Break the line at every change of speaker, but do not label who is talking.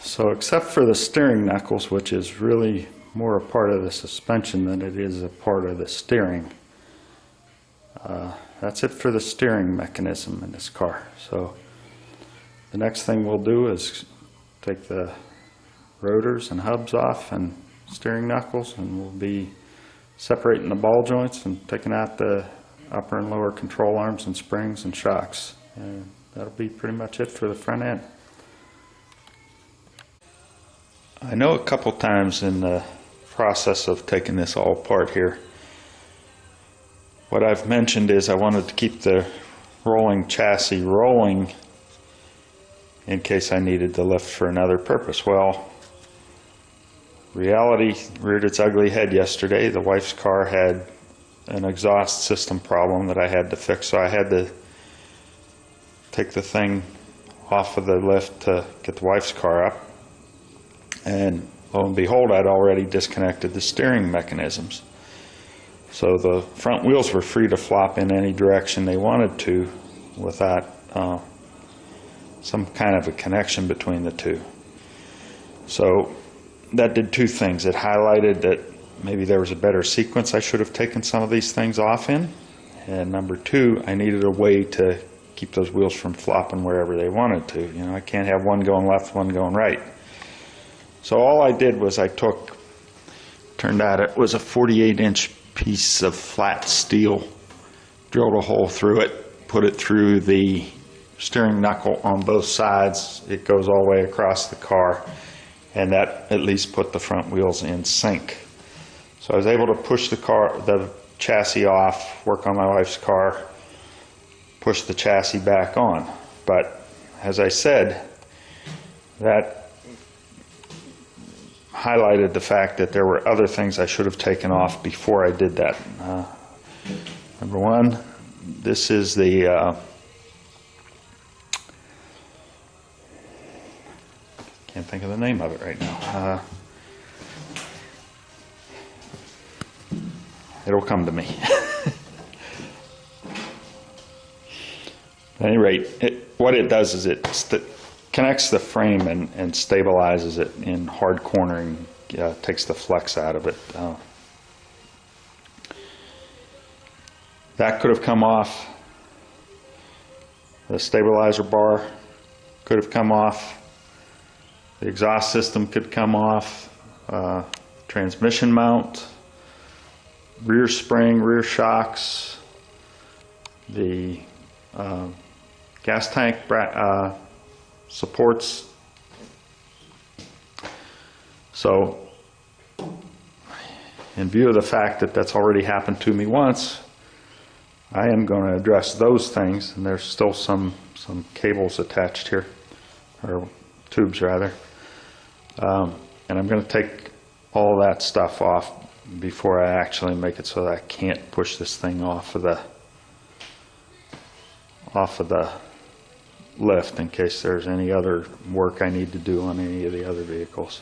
So except for the steering knuckles, which is really more a part of the suspension than it is a part of the steering, that's it for the steering mechanism in this car. So the next thing we'll do is take the rotors and hubs off and steering knuckles, and we'll be separating the ball joints and taking out the upper and lower control arms and springs and shocks. And that'll be pretty much it for the front end. I know a couple times in the process of taking this all apart here, what I've mentioned is I wanted to keep the rolling chassis rolling in case I needed the lift for another purpose. Well, reality reared its ugly head yesterday. The wife's car had an exhaust system problem that I had to fix, so I had to take the thing off of the lift to get the wife's car up. And lo and behold, I'd already disconnected the steering mechanisms. So the front wheels were free to flop in any direction they wanted to without some kind of a connection between the two. So that did two things. It highlighted that maybe there was a better sequence I should have taken some of these things off in. And number two, I needed a way to keep those wheels from flopping wherever they wanted to. You know, I can't have one going left, one going right. So all I did was turned out it was a 48-inch piece of flat steel, drilled a hole through it, put it through the steering knuckle on both sides. It goes all the way across the car, and that at least put the front wheels in sync. So I was able to push the chassis off, work on my wife's car, push the chassis back on. But as I said, that highlighted the fact that there were other things I should have taken off before I did that. Number one, this is the can't think of the name of it right now. It'll come to me. At any rate, what it does is it connects the frame and stabilizes it in hard cornering, takes the flex out of it. That could have come off. The stabilizer bar could have come off. The exhaust system could come off. Transmission mount, rear spring, rear shocks, the gas tank supports. So in view of the fact that that's already happened to me once, I am going to address those things, and there's still some cables attached here, or tubes rather, and I'm going to take all that stuff off before I actually make it so that I can't push this thing off of the lift in case there's any other work I need to do on any of the other vehicles.